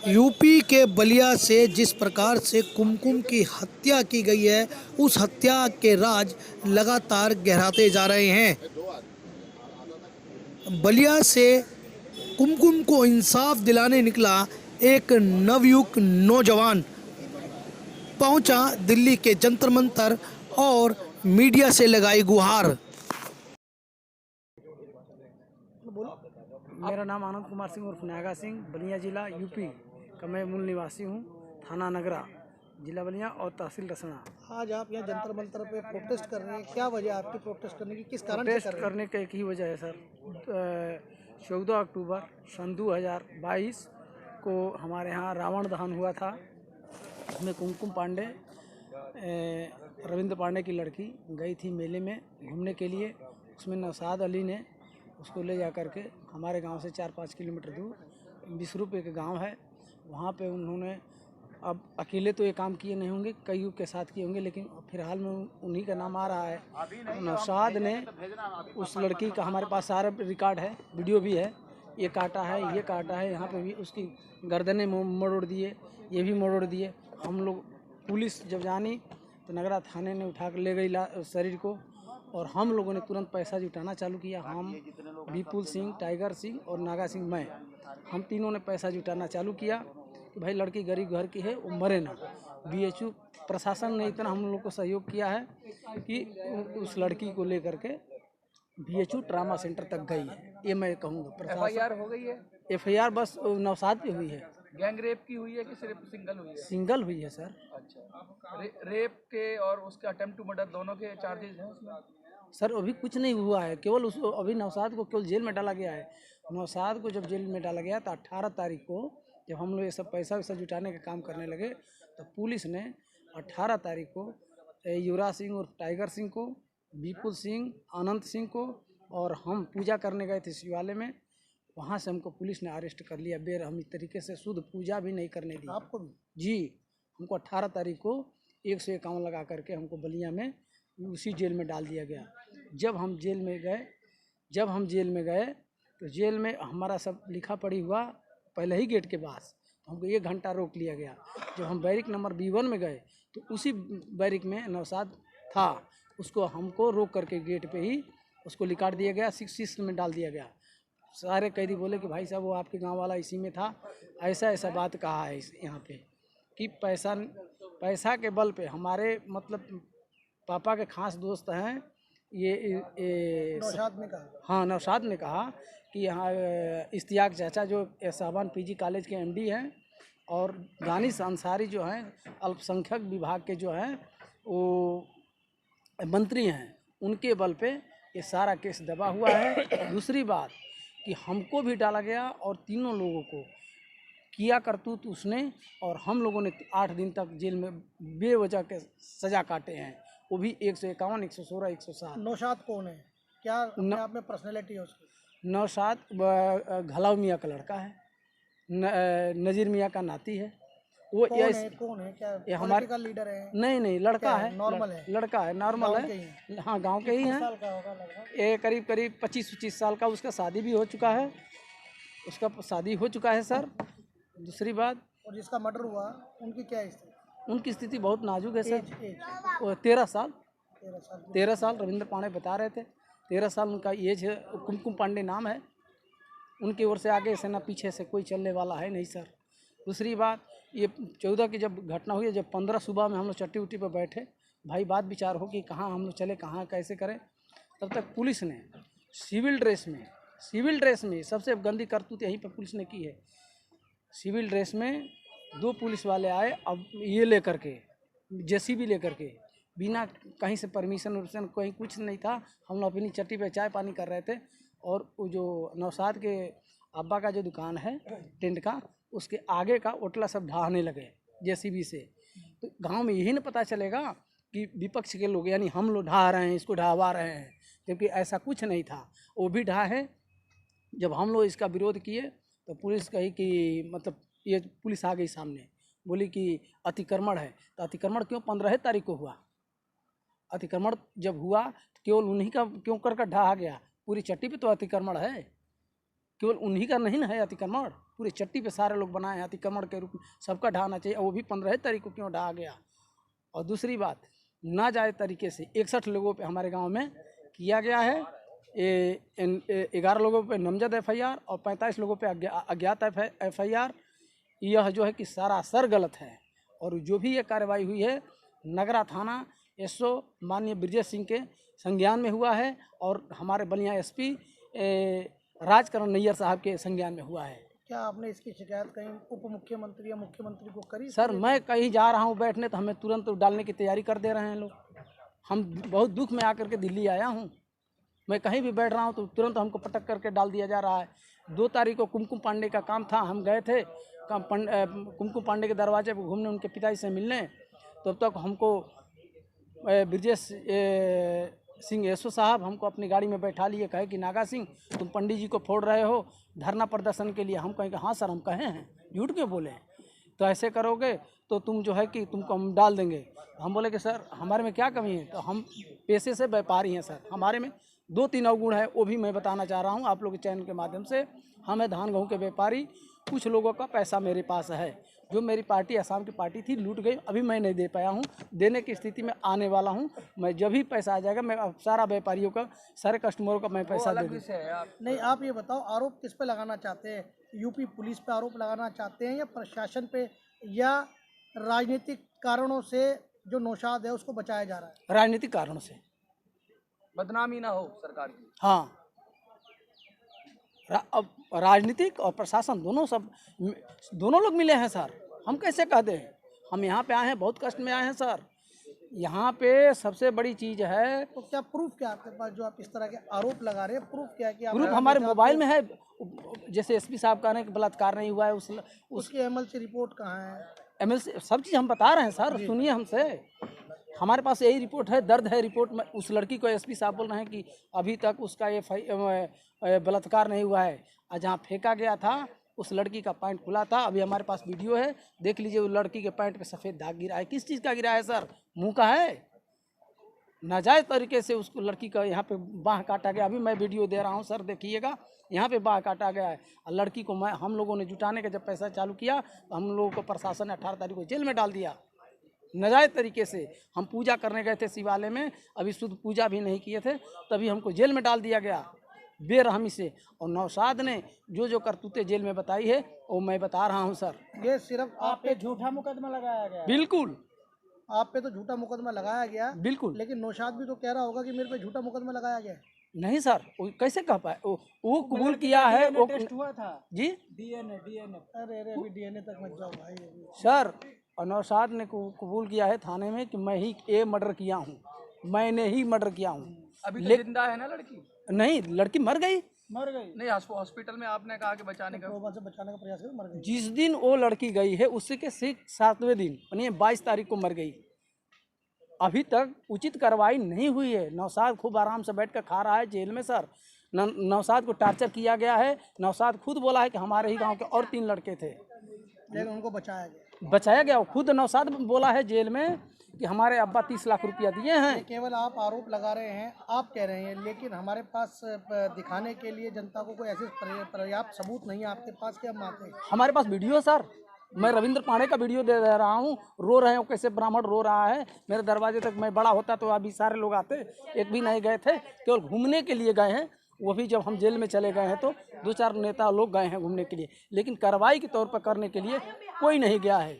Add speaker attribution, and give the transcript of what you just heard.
Speaker 1: UP के बलिया से जिस प्रकार से कुमकुम की हत्या की गई है, उस हत्या के राज लगातार गहराते जा रहे हैं। बलिया से कुमकुम को इंसाफ दिलाने निकला एक नवयुवक नौजवान पहुंचा दिल्ली के जंतर मंतर और मीडिया से लगाई गुहार।
Speaker 2: मेरा नाम आनंद कुमार सिंह उर्फ नागा सिंह, बलिया जिला यूपी का मैं मूल निवासी हूँ। थाना नगरा, जिला बलिया और तहसील रसना।
Speaker 1: आज आप यहाँ जंतर मंतर पे प्रोटेस्ट कर रहे हैं, क्या वजह आपकी प्रोटेस्ट करने की, किस कारण से
Speaker 2: प्रोटेस्ट
Speaker 1: कर रहे हैं?
Speaker 2: करने का एक ही वजह है सर। 14 अक्टूबर सन 2022 को हमारे यहाँ रावण दहन हुआ था। उसमें कुमकुम पांडे, रविंद्र पांडे की लड़की गई थी मेले में घूमने के लिए। उसमें नौशाद अली ने उसको ले जा कर के हमारे गांव से 4-5 किलोमीटर दूर 20 रुपये के गांव है, वहाँ पे उन्होंने, अब अकेले तो ये काम किए नहीं होंगे, कई के साथ किए होंगे, लेकिन फिलहाल में उन्हीं का नाम आ रहा है। तो नौशाद ने उस लड़की का, हमारे पास सारा रिकॉर्ड है, वीडियो भी है, ये काटा है, ये काटा है, यहाँ पे भी उसकी गर्दनें मरोड़ दिए, ये भी मरोड़ दिए। हम लोग, पुलिस जब जानी तो नगरा थाने ने उठा कर ले गई शरीर को, और हम लोगों ने तुरंत पैसा जुटाना चालू किया। हम, विपुल सिंह, टाइगर सिंह और नागा सिंह, हम तीनों ने पैसा जुटाना चालू किया कि भाई लड़की गरीब घर की है, वो मरे ना। बीएचयू प्रशासन ने इतना हम लोग को सहयोग किया है कि उस लड़की को लेकर के बीएचयू ट्रामा सेंटर तक गई है, ये मैं कहूँगा।
Speaker 3: एफआईआर हो गई है?
Speaker 2: एफआईआर बस नौशाद पे हुई है।
Speaker 3: गैंग रेप की हुई है कि सिर्फ सिंगल हुई है?
Speaker 2: सिंगल हुई है सर।
Speaker 3: अच्छा, रेप के और उसके अटेम्प्ट टू मर्डर दोनों के चार्जेस हैं उसमें?
Speaker 2: सर अभी कुछ नहीं हुआ है, केवल उस अभी नौशाद को केवल जेल में डाला गया है। नौशाद को जब जेल में डाला गया तो 18 तारीख को जब हम लोग ये सब पैसा वैसा जुटाने का काम करने लगे, तो पुलिस ने 18 तारीख को युवराज सिंह और टाइगर सिंह को, विपुल सिंह, अनंत सिंह को, और हम पूजा करने गए थे शिवालय में, वहाँ से हमको पुलिस ने अरेस्ट कर लिया बेरहमी तरीके से। शुद्ध पूजा भी नहीं करने दी
Speaker 1: आपको भी?
Speaker 2: जी, हमको 18 तारीख को 151 लगा करके हमको बलिया में उसी जेल में डाल दिया गया। जब हम जेल में गए तो जेल में हमारा सब लिखा पढ़ी हुआ पहले ही गेट के पास, तो हमको 1 घंटा रोक लिया गया। जब हम बैरिक नंबर B1 में गए तो उसी बैरिक में नौशाद था, उसको हमको रोक करके गेट पे ही उसको लिकाट दिया गया, 6 में डाल दिया गया। सारे कैदी बोले कि भाई साहब वो आपके गांव वाला इसी में था, ऐसा बात कहा है यहाँ पे कि पैसा के बल पे हमारे, मतलब पापा के खास दोस्त हैं ये
Speaker 1: नौशाद ने कहा?
Speaker 2: हाँ, नौशाद ने कहा कि यहाँ इश्तियाक चाचा जो साहबान पीजी कॉलेज के एमडी हैं, और दानिश अंसारी जो हैं अल्पसंख्यक विभाग के जो हैं वो मंत्री हैं, उनके बल पे ये सारा केस दबा हुआ है। दूसरी बात कि हमको भी डाला गया और तीनों लोगों को किया करतूत उसने, और हम लोगों ने 8 दिन तक जेल में बेवजह के सज़ा काटे हैं, वो भी 151, 116, 107।
Speaker 1: नौशाद कौन है? क्या अपने आप में पर्सनैलिटी है उसकी?
Speaker 2: नौशाद घलाव मियाँ का लड़का है, नज़ीर मियाँ का नाती है वो।
Speaker 1: कौन है? क्या
Speaker 2: ये हमारे
Speaker 1: पॉलिटिकल लीडर है?
Speaker 2: नहीं, लड़का है,
Speaker 1: नॉर्मल है?
Speaker 2: लड़का है, नॉर्मल
Speaker 1: गाँव के ही
Speaker 2: है। हाँ, गांव के ही हैं।
Speaker 1: साल का होगा लगभग?
Speaker 2: ये करीब 25-25 साल का। उसका शादी भी हो चुका है, उसका शादी हो चुका है सर। दूसरी बात,
Speaker 1: और जिसका मर्डर हुआ उनकी क्या स्थिति?
Speaker 2: उनकी स्थिति बहुत नाजुक है सर।
Speaker 1: एज?
Speaker 2: वो 13 साल
Speaker 1: 13 साल?
Speaker 2: 13 साल रविंद्र पांडे बता रहे थे, 13 साल उनका एज है। कुमकुम पांडे नाम है उनकी ओर से, आगे से ना पीछे से कोई चलने वाला है नहीं सर। दूसरी बात, ये 14 की जब घटना हुई, जब 15 सुबह में हम लोग चट्टी उट्टी पर बैठे, भाई बात विचार हो कि कहाँ हम लोग चले, कहाँ कैसे करें, तब तक पुलिस ने सिविल ड्रेस में सबसे गंदी करतूत यहीं पर पुलिस ने की है। सिविल ड्रेस में 2 पुलिस वाले आए, अब ये लेकर के जेसीबी लेकर के, बिना कहीं से परमिशन वर्मिशन, कहीं कुछ नहीं था। हम लोग अपनी चट्टी पे चाय पानी कर रहे थे, और वो जो नौशाद के अब्बा का जो दुकान है टेंट का, उसके आगे का ओटला सब ढहाने लगे जेसीबी से। तो गांव में यही ना पता चलेगा कि विपक्ष के लोग, यानी हम लोग ढहा रहे हैं, इसको ढहवा रहे हैं, जबकि ऐसा कुछ नहीं था। वो भी ढहा है। जब हम लोग इसका विरोध किए तो पुलिस कही कि, मतलब ये पुलिस आ गई सामने, बोली कि अतिक्रमण है। तो अतिक्रमण क्यों 15 तारीख को हुआ? अतिक्रमण जब हुआ तो केवल उन्हीं का क्यों कर ढहा गया? पूरी चट्टी पे तो अतिक्रमण है, केवल उन्हीं का नहीं ना है अतिक्रमण, पूरे चट्टी पे सारे लोग बनाए हैं अतिक्रमण के रूप में, सबका ढहाना चाहिए। और वो भी 15 तारीख को क्यों ढहा गया। और दूसरी बात, नाजायज़ तरीके से 61 लोगों पे हमारे गांव में किया गया है। 11 लोगों पे नामजद FIR और 45 लोगों पे अज्ञात FIR। यह जो है कि सरासर गलत है। और जो भी ये कार्रवाई हुई है नगरा थाना SO माननीय ब्रजेश सिंह के संज्ञान में हुआ है और हमारे बलिया SP राजकरण नैयर साहब के संज्ञान में हुआ है।
Speaker 1: क्या आपने इसकी शिकायत कहीं उप मुख्यमंत्री या मुख्यमंत्री को करी?
Speaker 2: सर मैं कहीं जा रहा हूँ बैठने तो हमें तुरंत डालने की तैयारी कर दे रहे हैं लोग। हम बहुत दुख में आकर के दिल्ली आया हूँ, मैं कहीं भी बैठ रहा हूँ तो तुरंत हमको पटक करके डाल दिया जा रहा है। 2 तारीख को कुमकुम पांडे का काम था, हम गए थे कुमकुम पांडे के दरवाजे पर घूमने, उनके पिताजी से मिलने। तब तक हमको ब्रजेश सिंह SO साहब हमको अपनी गाड़ी में बैठा लिए, कहे कि नागा सिंह तुम पंडित जी को फोड़ रहे हो धरना प्रदर्शन के लिए। हम कहें कि हाँ सर हम कहे हैं, झूठ क्यों बोले हैं, तो ऐसे करोगे तो तुम जो है कि तुमको हम डाल देंगे। हम बोले कि सर हमारे में क्या कमी है, तो हम पेशे से व्यापारी हैं सर, हमारे में 2-3 अवगुण है, वो भी मैं बताना चाह रहा हूँ आप लोग के चैनल के माध्यम से। हम हैं धान गेहूँ के व्यापारी, कुछ लोगों का पैसा मेरे पास है, जो मेरी पार्टी असम की पार्टी थी लूट गई, अभी मैं नहीं दे पाया हूँ, देने की स्थिति में आने वाला हूँ। मैं जब भी पैसा आ जाएगा मैं सारा व्यापारियों का, सारे कस्टमरों का मैं पैसा दे दूँ।
Speaker 1: नहीं, आप ये बताओ आरोप किस पे लगाना चाहते हैं? यूपी पुलिस पे आरोप लगाना चाहते हैं या प्रशासन पे, या राजनीतिक कारणों से जो नौशाद है उसको बचाया जा रहा है?
Speaker 2: राजनीतिक कारणों से,
Speaker 3: बदनामी ना हो सरकार की।
Speaker 2: हाँ अब राजनीतिक और प्रशासन दोनों लोग मिले हैं सर। हम कैसे कहते हैं, हम यहाँ पे आए हैं, बहुत कष्ट में आए हैं सर। यहाँ पे सबसे बड़ी चीज़ है,
Speaker 1: तो क्या प्रूफ क्या आपके पास जो आप इस तरह के आरोप लगा रहे हैं? प्रूफ क्या है कि आप
Speaker 2: प्रूफ हमारे मोबाइल में है। जैसे SP साहब कह रहे हैं कि बलात्कार नहीं हुआ है,
Speaker 1: उसकी MLC रिपोर्ट कहाँ है?
Speaker 2: MLC सब चीज़ हम बता रहे हैं सर, सुनिए हमसे। हमारे पास यही रिपोर्ट है, दर्द है रिपोर्ट में। उस लड़की को SP साहब बोल रहे हैं कि अभी तक उसका ये बलात्कार नहीं हुआ है, और जहाँ फेंका गया था उस लड़की का पैंट खुला था। अभी हमारे पास वीडियो है, देख लीजिए, उस लड़की के पैंट पे सफ़ेद दाग गिरा है। किस चीज़ का गिरा है सर? मुंह का है। नाजायज़ तरीके से उसको लड़की का यहाँ पे बाह काटा गया। अभी मैं वीडियो दे रहा हूँ सर, देखिएगा, यहाँ पे बाह काटा गया है। और लड़की को हम लोगों ने जुटाने का जब पैसा चालू किया तो हम लोगों को प्रशासन ने 18 तारीख को जेल में डाल दिया नाजायज़ तरीके से। हम पूजा करने गए थे शिवालय में, अभी शुद्ध पूजा भी नहीं किए थे, तभी हमको जेल में डाल दिया गया बेरहमी से। और नौशाद ने जो करतूतें जेल में बताई है वो मैं बता रहा हूँ सर।
Speaker 1: ये सिर्फ आप पे झूठा मुकदमा लगाया गया?
Speaker 2: बिल्कुल,
Speaker 1: आप पे तो झूठा मुकदमा लगाया गया,
Speaker 2: बिल्कुल।
Speaker 1: लेकिन नौशाद भी तो कह रहा होगा कि मेरे पे झूठा मुकदमा लगाया गया।
Speaker 2: नहीं सर, वो कैसे कह पाए? वो कबूल किया है, वो
Speaker 1: टेस्ट हुआ था
Speaker 2: जी,
Speaker 1: DNA। अरे अभी DNA तक मत जाओ भाई
Speaker 2: सर। और नौशाद ने कबूल किया है थाने में कि मैं ही मर्डर किया हूँ, मैंने ही मर्डर किया हूँ।
Speaker 3: अभी तो जिंदा है ना लड़की?
Speaker 2: नहीं, लड़की मर गई।
Speaker 3: नहीं, हॉस्पिटल में आपने कहा कि बचाने का
Speaker 1: प्रयास कर, मर गई।
Speaker 2: जिस दिन वो लड़की गई है उससे के 7वें दिन यानी 22 तारीख को मर गई। अभी तक उचित कार्रवाई नहीं हुई है। नौशाद खूब आराम से बैठ कर खा रहा है जेल में सर। नौशाद को टार्चर किया गया है। नौशाद खुद बोला है कि हमारे ही गांव के और 3 लड़के थे,
Speaker 1: लेकिन उनको
Speaker 2: बचाया गया। खुद नौशाद बोला है जेल में कि हमारे अब्बा 30 लाख रुपया दिए हैं।
Speaker 1: केवल आप आरोप लगा रहे हैं, आप कह रहे हैं, लेकिन हमारे पास दिखाने के लिए जनता को कोई ऐसे पर्याप्त सबूत नहीं है आपके पास कि हम आते हैं।
Speaker 2: हमारे पास वीडियो सर, मैं रविंद्र पांडे का वीडियो दे रहा हूँ, रो रहे हैं कैसे ब्राह्मण रो रहा है। मेरे दरवाजे तक मैं बड़ा होता तो अभी सारे लोग आते, एक भी नहीं गए थे, केवल घूमने के लिए गए हैं। वो भी जब हम जेल में चले गए हैं तो 2-4 नेता लोग गए हैं घूमने के लिए, लेकिन कार्रवाई के तौर पर करने के लिए कोई नहीं गया है।